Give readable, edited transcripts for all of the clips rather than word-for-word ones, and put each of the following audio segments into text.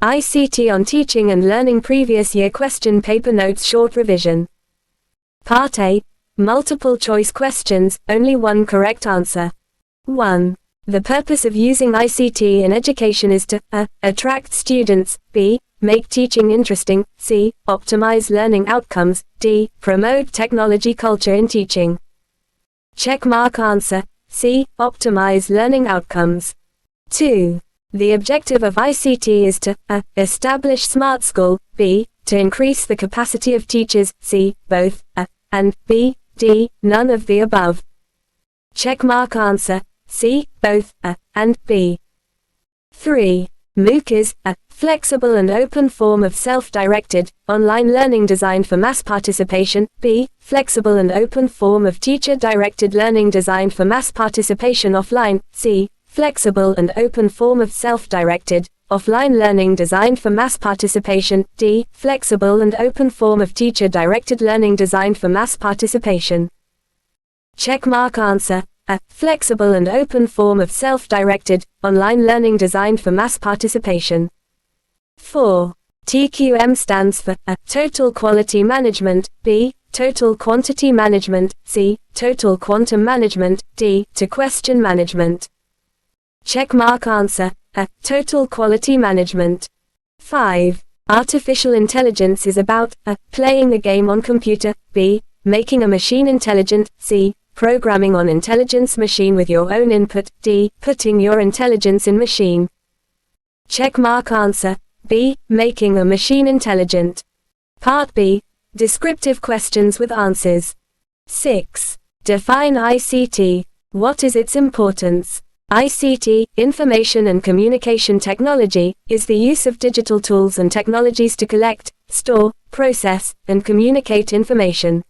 ICT on Teaching and Learning Previous Year Question Paper Notes Short Revision. Part A. Multiple choice questions, only one correct answer. 1. The purpose of using ICT in education is to a. Attract students, b. Make teaching interesting, c. Optimize learning outcomes, d. Promote technology culture in teaching. Check mark answer, c. Optimize learning outcomes. 2. The objective of ICT is to a. Establish smart school, b. To increase the capacity of teachers, c. Both a. And b. D. None of the above. Check mark answer, c. Both a. And b. 3. MOOC is a. Flexible and open form of self-directed, online learning designed for mass participation, b. Flexible and open form of teacher-directed learning designed for mass participation offline, c. Flexible and open form of self-directed, offline learning designed for mass participation, d. Flexible and open form of teacher-directed learning designed for mass participation. Check mark answer, a. Flexible and open form of self-directed, online learning designed for mass participation. 4. TQM stands for a. Total quality management, b. Total quantity management, c. Total quantum management, d. To question management. Check mark answer, a. Total quality management. 5. Artificial intelligence is about a. Playing a game on computer, b. Making a machine intelligent, c. Programming on intelligence machine with your own input, d. Putting your intelligence in machine. Check mark answer, b. Making a machine intelligent. Part B. Descriptive questions with answers. 6. Define ICT. What is its importance? ICT, information and communication technology, is the use of digital tools and technologies to collect, store, process, and communicate information.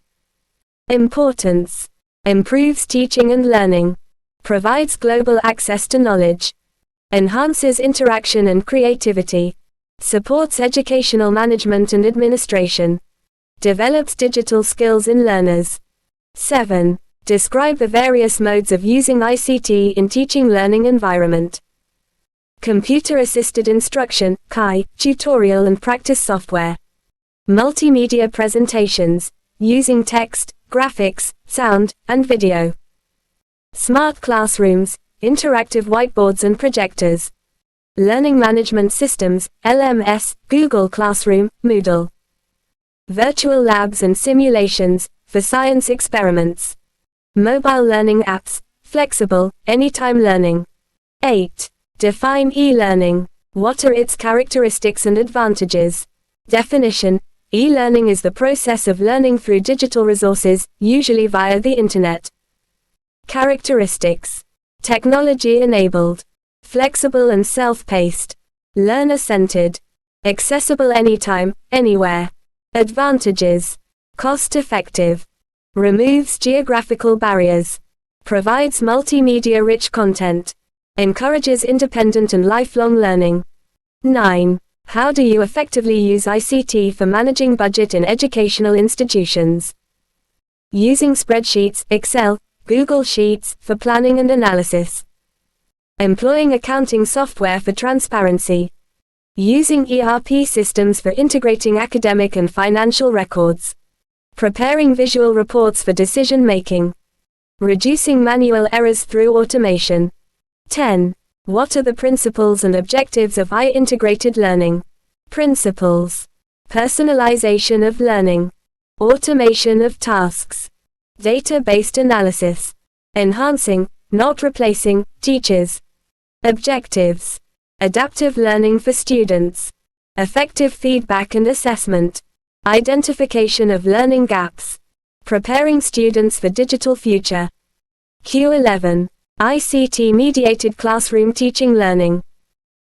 Importance. Improves teaching and learning. Provides global access to knowledge. Enhances interaction and creativity. Supports educational management and administration. Develops digital skills in learners. 7. Describe the various modes of using ICT in teaching learning environment. Computer-assisted instruction, CAI, tutorial and practice software. Multimedia presentations, using text, graphics, sound, and video. Smart classrooms, interactive whiteboards and projectors. Learning management systems, LMS, Google Classroom, Moodle. Virtual labs and simulations, for science experiments. Mobile learning apps, flexible, anytime learning. 8. Define e-learning. What are its characteristics and advantages? Definition. E-learning is the process of learning through digital resources, usually via the Internet. Characteristics. Technology-enabled. Flexible and self-paced. Learner-centered. Accessible anytime, anywhere. Advantages. Cost-effective. Removes geographical barriers. Provides multimedia-rich content. Encourages independent and lifelong learning. 9. How do you effectively use ICT for managing budget in educational institutions? Using spreadsheets, Excel, Google Sheets, for planning and analysis. Employing accounting software for transparency. Using ERP systems for integrating academic and financial records. Preparing visual reports for decision-making. Reducing manual errors through automation. 10. What are the principles and objectives of integrated learning? Principles. Personalization of learning. Automation of tasks. Data-based analysis. Enhancing, not replacing, teachers. Objectives. Adaptive learning for students. Effective feedback and assessment. Identification of learning gaps. Preparing students for digital future. Q11. ICT-mediated classroom teaching learning.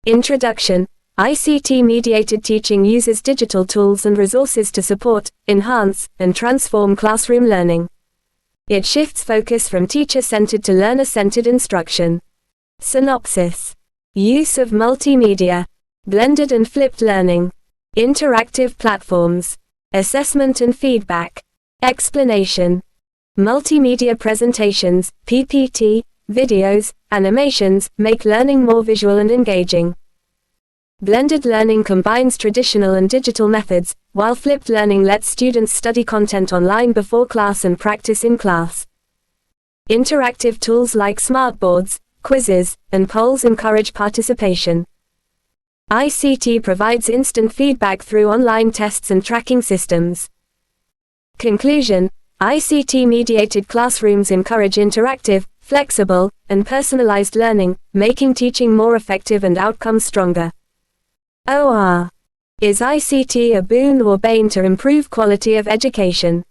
Introduction. ICT-mediated teaching uses digital tools and resources to support, enhance, and transform classroom learning. It shifts focus from teacher-centered to learner-centered instruction. Synopsis. Use of multimedia. Blended and flipped learning. Interactive platforms. Assessment and feedback. Explanation. Multimedia presentations, PPT, videos, animations, make learning more visual and engaging. Blended learning combines traditional and digital methods, while flipped learning lets students study content online before class and practice in class. Interactive tools like smartboards, quizzes, and polls encourage participation. ICT provides instant feedback through online tests and tracking systems. Conclusion: ICT-mediated classrooms encourage interactive, flexible, and personalized learning, making teaching more effective and outcomes stronger. OR. Is ICT a boon or bane to improve quality of education?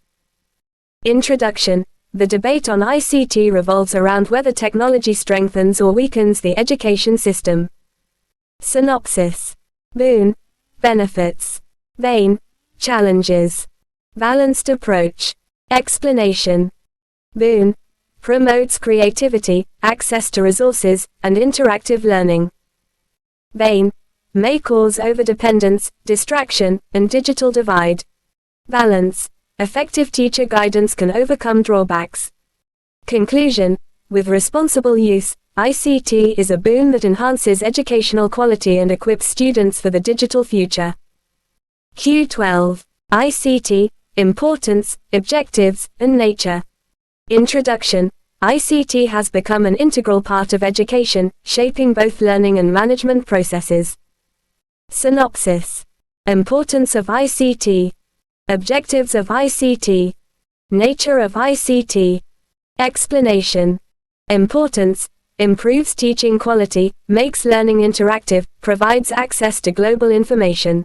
Introduction. The debate on ICT revolves around whether technology strengthens or weakens the education system. Synopsis. Boon. Benefits. Bane. Challenges. Balanced approach. Explanation. Boon. Promotes creativity, access to resources, and interactive learning. Bane. May cause overdependence, distraction, and digital divide. Balance. Effective teacher guidance can overcome drawbacks. Conclusion. With responsible use, ICT is a boon that enhances educational quality and equips students for the digital future. Q12. ICT, Importance, Objectives, and Nature. Introduction. ICT has become an integral part of education, shaping both learning and management processes. Synopsis. Importance of ICT. Objectives of ICT. Nature of ICT. Explanation. Importance. Improves teaching quality, makes learning interactive, provides access to global information.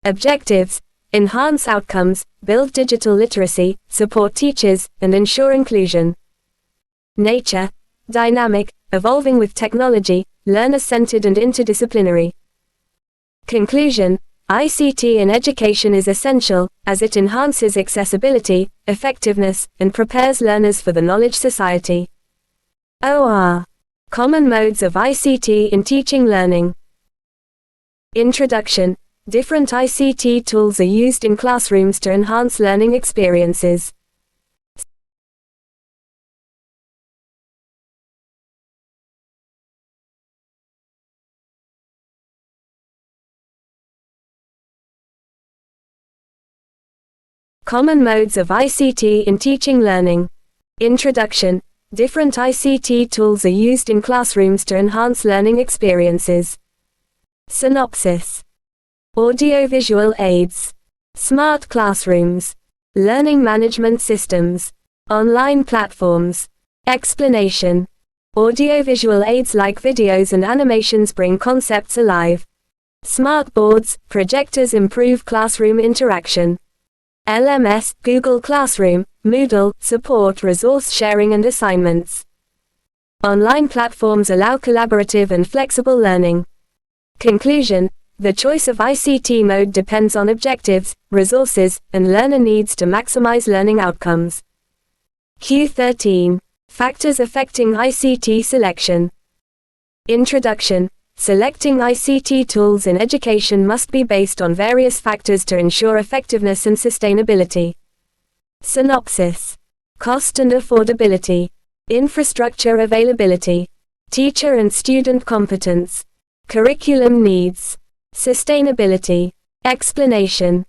Objectives. Enhance outcomes, build digital literacy, support teachers, and ensure inclusion. Nature. Dynamic, evolving with technology, learner-centered and interdisciplinary. Conclusion. ICT in education is essential, as it enhances accessibility, effectiveness, and prepares learners for the knowledge society. OR. Common modes of ICT in teaching learning. Introduction. Different ICT tools are used in classrooms to enhance learning experiences. Common modes of ICT in teaching learning. Introduction. Different ICT tools are used in classrooms to enhance learning experiences. Synopsis. Audiovisual aids. Smart classrooms. Learning management systems. Online platforms. Explanation. Audiovisual aids like videos and animations bring concepts alive. Smart boards, projectors improve classroom interaction. LMS, Google Classroom, Moodle, support resource sharing and assignments. Online platforms allow collaborative and flexible learning. Conclusion. The choice of ICT mode depends on objectives, resources, and learner needs to maximize learning outcomes. Q13. Factors affecting ICT selection. Introduction. Selecting ICT tools in education must be based on various factors to ensure effectiveness and sustainability. Synopsis. Cost and affordability. Infrastructure availability. Teacher and student competence. Curriculum needs. Sustainability. Explanation.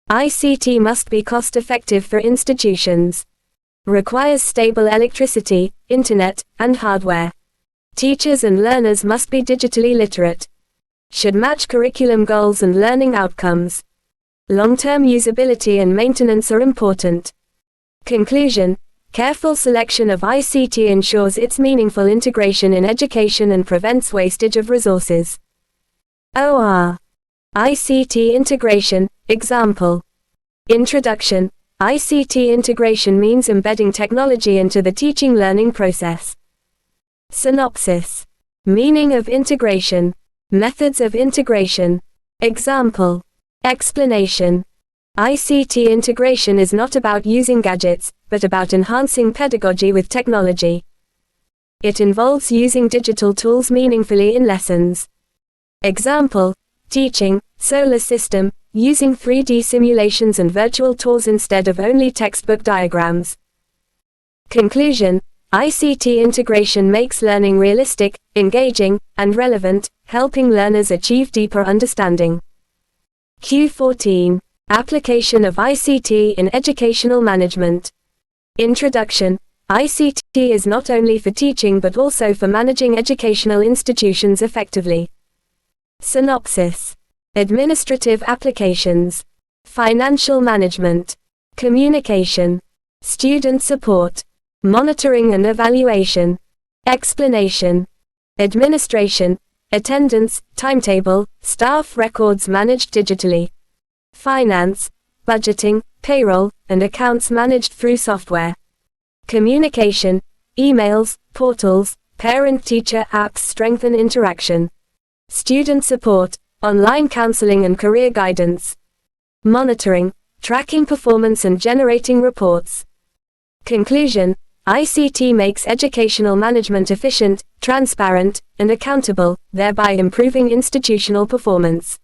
ICT must be cost-effective for institutions. Requires stable electricity, internet, and hardware. Teachers and learners must be digitally literate. Should match curriculum goals and learning outcomes. Long-term usability and maintenance are important. Conclusion. Careful selection of ICT ensures its meaningful integration in education and prevents wastage of resources. OR. ICT integration, example. Introduction. ICT integration means embedding technology into the teaching learning process. Synopsis. Meaning of integration. Methods of integration. Example. Explanation. ICT integration is not about using gadgets, but about enhancing pedagogy with technology. It involves using digital tools meaningfully in lessons. Example. Teaching, solar system, using 3D simulations and virtual tours instead of only textbook diagrams. Conclusion. ICT integration makes learning realistic, engaging, and relevant, helping learners achieve deeper understanding. Q14. Application of ICT in educational management. Introduction. ICT is not only for teaching but also for managing educational institutions effectively. Synopsis. Administrative applications. Financial management. Communication. Student support. Monitoring and evaluation. Explanation. Administration. Attendance, timetable, staff records managed digitally. Finance. Budgeting, payroll, and accounts managed through software. Communication. Emails, portals, parent-teacher apps strengthen interaction. Student support, online counseling and career guidance. Monitoring, tracking performance and generating reports. Conclusion. ICT makes educational management efficient, transparent, and accountable, thereby improving institutional performance.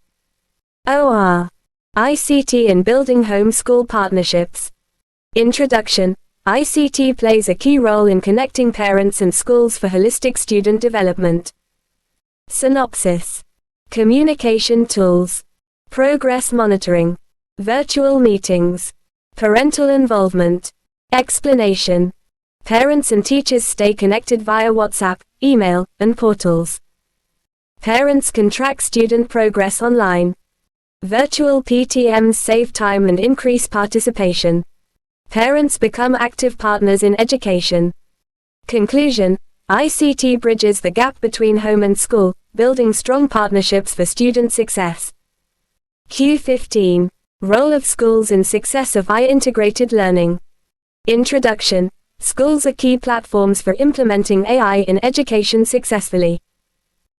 OR. ICT in building home-school partnerships. Introduction. ICT plays a key role in connecting parents and schools for holistic student development. Synopsis. Communication tools. Progress monitoring. Virtual meetings. Parental involvement. Explanation. Parents and teachers stay connected via WhatsApp, email, and portals. Parents can track student progress online. Virtual PTMs save time and increase participation. Parents become active partners in education. Conclusion. ICT bridges the gap between home and school, building strong partnerships for student success. Q15. Role of schools in success of AI-integrated learning. Introduction. Schools are key platforms for implementing AI in education successfully.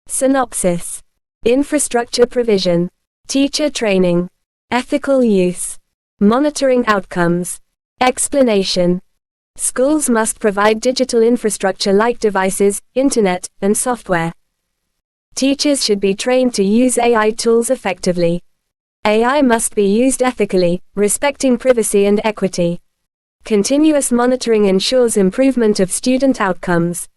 Synopsis. Infrastructure provision. Teacher training. Ethical use. Monitoring outcomes. Explanation. Schools must provide digital infrastructure like devices, internet, and software. Teachers should be trained to use AI tools effectively. AI must be used ethically, respecting privacy and equity. Continuous monitoring ensures improvement of student outcomes.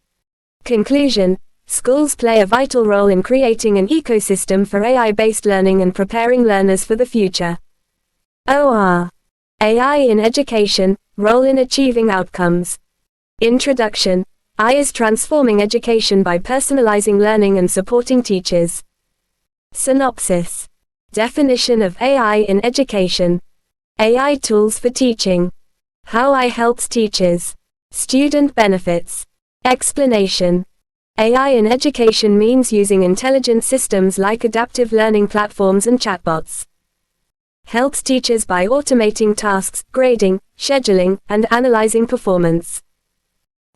Conclusion. Schools play a vital role in creating an ecosystem for AI-based learning and preparing learners for the future. OR. AI in education, role in achieving outcomes. Introduction. AI is transforming education by personalizing learning and supporting teachers. Synopsis. Definition of AI in education. AI tools for teaching. How AI helps teachers. Student benefits. Explanation. AI in education means using intelligent systems like adaptive learning platforms and chatbots. Helps teachers by automating tasks, grading, scheduling, and analyzing performance.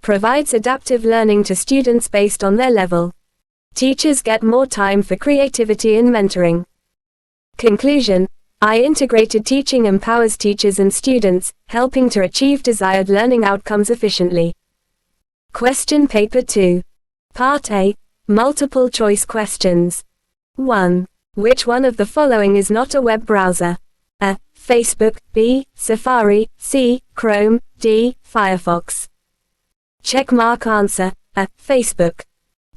Provides adaptive learning to students based on their level. Teachers get more time for creativity and mentoring. Conclusion. AI-integrated teaching empowers teachers and students, helping to achieve desired learning outcomes efficiently. Question Paper 2. Part A. Multiple choice questions. 1. Which one of the following is not a web browser? A. Facebook, B. Safari, C. Chrome, D. Firefox. Checkmark answer. A. Facebook.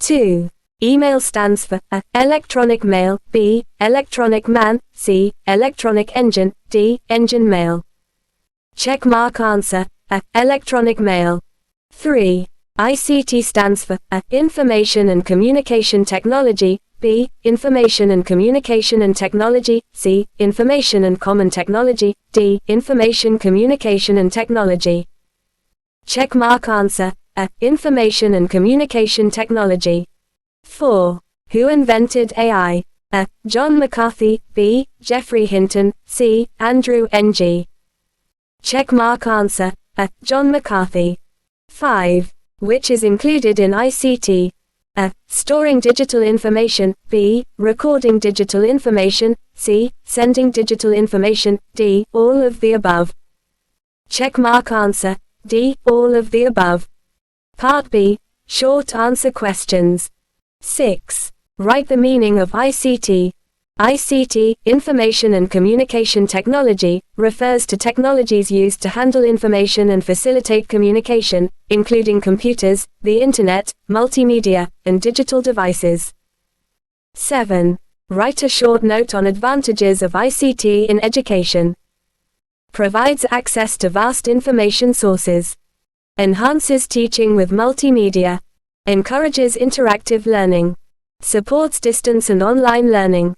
2. Email stands for A. Electronic mail, B. Electronic man, C. Electronic engine, D. Engine mail. Checkmark answer. A. Electronic mail. 3. ICT stands for A. Information and Communication Technology, B. Information and Communication and Technology, C. Information and Common Technology, D. Information Communication and Technology. Checkmark answer. A. Information and Communication Technology. 4. Who invented AI? A. John McCarthy, B. Geoffrey Hinton, C. Andrew Ng. Checkmark answer. A. John McCarthy. 5. Which is included in ICT? A. Storing digital information, B. Recording digital information, C. Sending digital information, D. All of the above. Checkmark answer. D. All of the above. Part B. Short answer questions. 6. Write the meaning of ICT. ICT, Information and Communication Technology, refers to technologies used to handle information and facilitate communication, including computers, the Internet, multimedia, and digital devices. 7. Write a short note on advantages of ICT in education. Provides access to vast information sources. Enhances teaching with multimedia. Encourages interactive learning. Supports distance and online learning.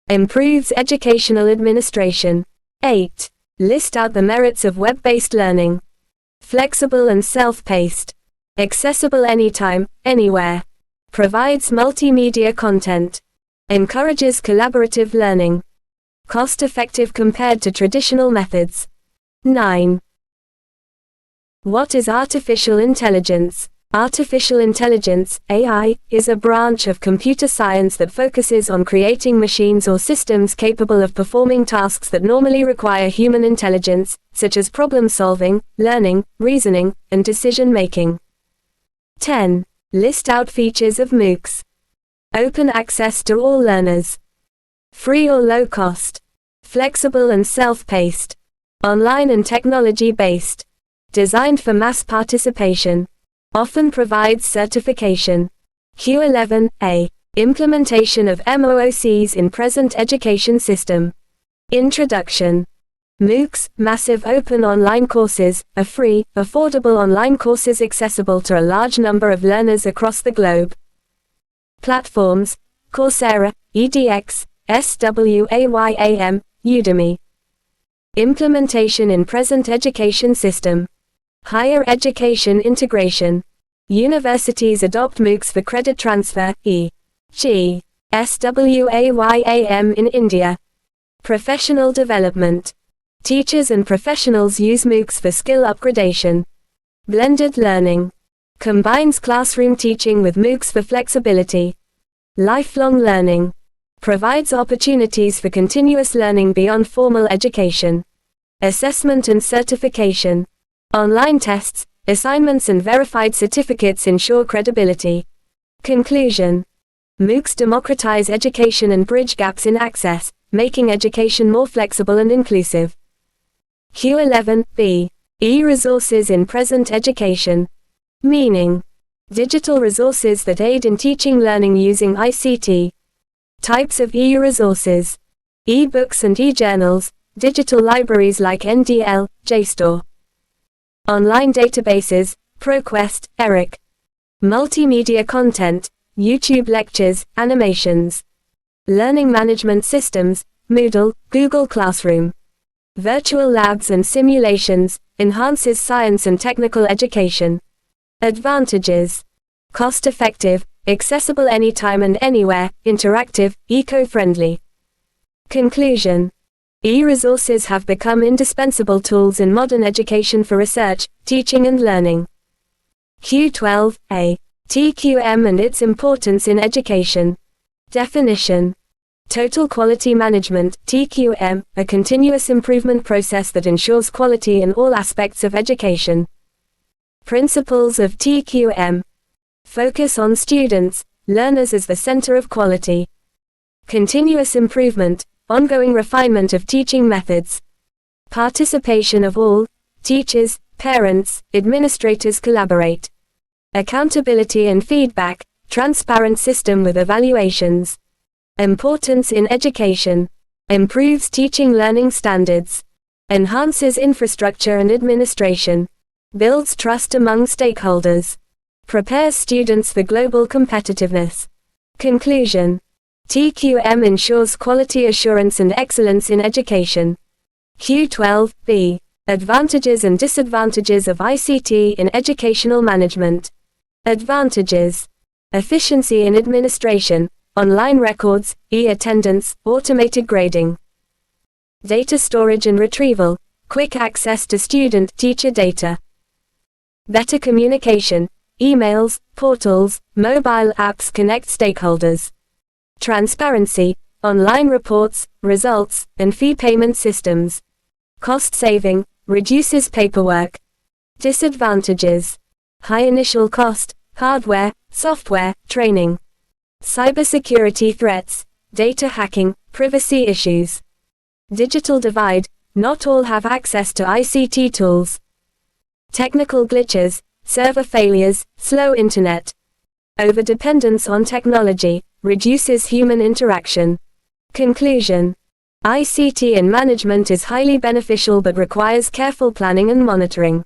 Improves educational administration. 8. List out the merits of web-based learning. Flexible and self-paced. Accessible anytime, anywhere. Provides multimedia content. Encourages collaborative learning. Cost-effective compared to traditional methods. 9. What is artificial intelligence? Artificial intelligence, AI, is a branch of computer science that focuses on creating machines or systems capable of performing tasks that normally require human intelligence, such as problem-solving, learning, reasoning, and decision-making. 10. List out features of MOOCs. Open access to all learners. Free or low cost. Flexible and self-paced. Online and technology-based. Designed for mass participation. Often provides certification. Q11A. Implementation of MOOCs in present education system. Introduction. MOOCs, massive open online courses, are free, affordable online courses accessible to a large number of learners across the globe. Platforms: Coursera, edX, SWAYAM, Udemy. Implementation in present education system. Higher education integration. Universities adopt MOOCs for credit transfer, e.g. SWAYAM in India. Professional development. Teachers and professionals use MOOCs for skill upgradation. Blended learning. Combines classroom teaching with MOOCs for flexibility. Lifelong learning. Provides opportunities for continuous learning beyond formal education. Assessment and certification. Online tests, assignments and verified certificates ensure credibility. Conclusion. MOOCs democratize education and bridge gaps in access, making education more flexible and inclusive. Q11B. E-resources in present education. Meaning. Digital resources that aid in teaching learning using ICT. Types of e-resources. E-books and e-journals, digital libraries like NDL, JSTOR. Online databases, ProQuest, ERIC. Multimedia content, YouTube lectures, animations. Learning management systems, Moodle, Google Classroom. Virtual labs and simulations, enhances science and technical education. Advantages. Cost-effective, accessible anytime and anywhere, interactive, eco-friendly. Conclusion. E-resources have become indispensable tools in modern education for research, teaching and learning. Q12A. TQM and its importance in education. Definition. Total Quality Management, TQM, a continuous improvement process that ensures quality in all aspects of education. Principles of TQM. Focus on students, learners as the center of quality. Continuous improvement, ongoing refinement of teaching methods. Participation of all, teachers, parents, administrators collaborate. Accountability and feedback, transparent system with evaluations. Importance in education. Improves teaching learning standards. Enhances infrastructure and administration. Builds trust among stakeholders. Prepares students for global competitiveness. Conclusion. TQM ensures quality assurance and excellence in education. Q12B. Advantages and disadvantages of ICT in educational management. Advantages. Efficiency in administration, online records, e-attendance, automated grading. Data storage and retrieval, quick access to student-teacher data. Better communication, emails, portals, mobile apps connect stakeholders. Transparency, online reports, results, and fee payment systems. Cost saving, reduces paperwork. Disadvantages. High initial cost, hardware, software, training. Cybersecurity threats, data hacking, privacy issues. Digital divide, not all have access to ICT tools. Technical glitches, server failures, slow internet. Overdependence on technology reduces human interaction. Conclusion: ICT in management is highly beneficial but requires careful planning and monitoring.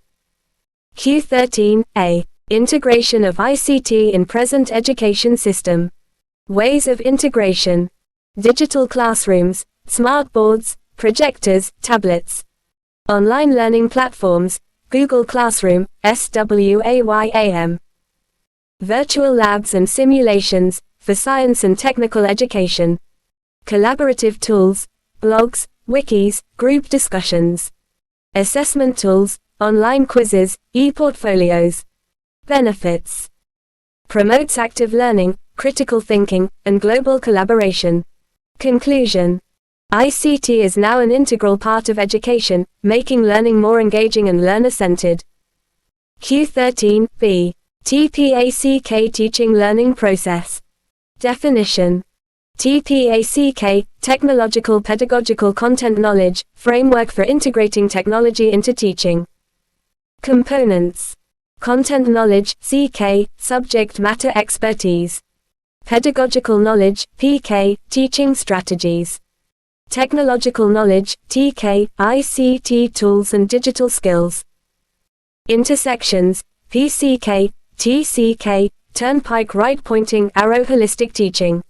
Q13A. Integration of ICT in present education system. Ways of integration: digital classrooms, smart boards, projectors, tablets. Online learning platforms, Google Classroom, SWAYAM. Virtual labs and simulations, for science and technical education. Collaborative tools, blogs, wikis, group discussions. Assessment tools, online quizzes, e-portfolios. Benefits: promotes active learning, critical thinking, and global collaboration. Conclusion: ICT is now an integral part of education, making learning more engaging and learner-centered. Q13B. TPACK Teaching Learning Process. Definition: TPACK, Technological Pedagogical Content Knowledge, Framework for Integrating Technology into Teaching. Components: content knowledge, CK, subject matter expertise. Pedagogical knowledge, PK, teaching strategies. Technological knowledge, TK, ICT tools and digital skills. Intersections, PCK, TCK, turnpike right pointing arrow holistic teaching.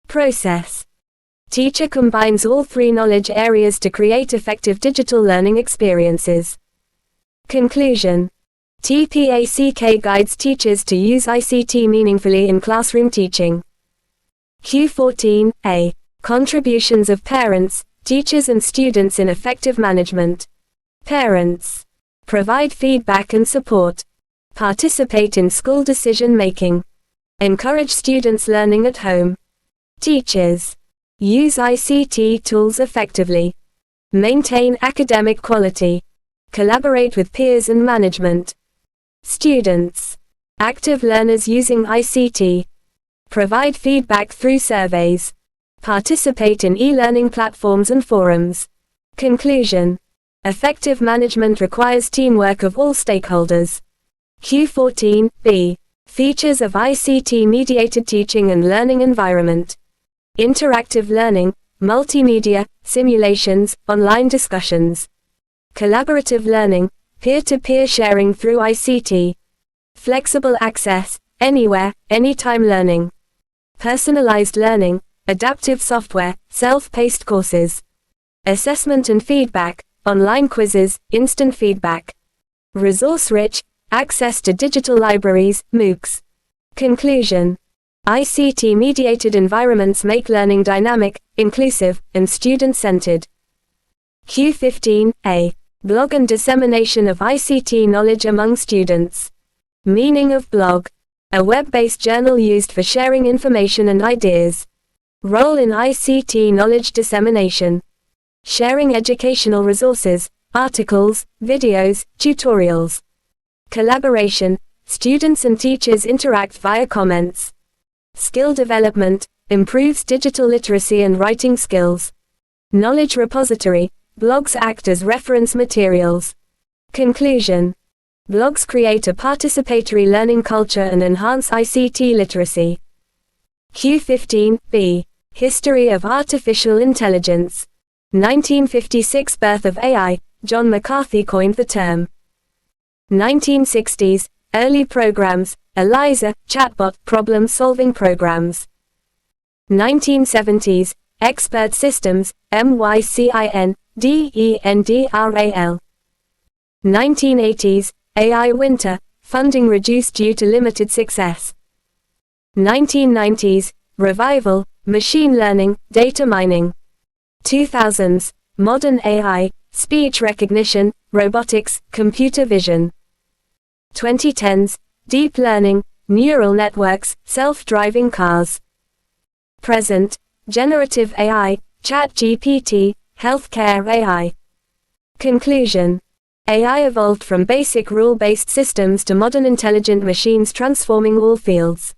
Process: teacher combines all three knowledge areas to create effective digital learning experiences. Conclusion: TPACK guides teachers to use ICT meaningfully in classroom teaching. Q14A. Contributions of parents, teachers and students in effective management. Parents: provide feedback and support. Participate in school decision making. Encourage students learning at home. Teachers: use ICT tools effectively. Maintain academic quality. Collaborate with peers and management. Students: active learners using ICT. Provide feedback through surveys. Participate in e-learning platforms and forums. Conclusion: effective management requires teamwork of all stakeholders. Q14B. Features of ICT-mediated teaching and learning environment. Interactive learning, multimedia, simulations, online discussions. Collaborative learning, peer-to-peer sharing through ICT. Flexible access, anywhere, anytime learning. Personalized learning, adaptive software, self-paced courses. Assessment and feedback, online quizzes, instant feedback. Resource-rich, access to digital libraries, MOOCs. Conclusion: ICT-mediated environments make learning dynamic, inclusive, and student-centered. Q15A. Blog and dissemination of ICT knowledge among students. Meaning of blog: a web-based journal used for sharing information and ideas. Role in ICT knowledge dissemination: sharing educational resources, articles, videos, tutorials. Collaboration: students and teachers interact via comments. Skill development: improves digital literacy and writing skills. Knowledge repository: blogs act as reference materials. Conclusion: blogs create a participatory learning culture and enhance ICT literacy. Q15B. History of Artificial Intelligence. 1956 Birth of AI, John McCarthy coined the term. 1960s, early programs, ELIZA, chatbot, problem-solving programs. 1970s, expert systems, MYCINDENDRAL. 1980s, AI winter, funding reduced due to limited success. 1990s, revival, machine learning, data mining. 2000s, modern AI, speech recognition, robotics, computer vision. 2010s, deep learning, neural networks, self-driving cars. Present, generative AI, ChatGPT, healthcare AI. Conclusion: AI evolved from basic rule-based systems to modern intelligent machines transforming all fields.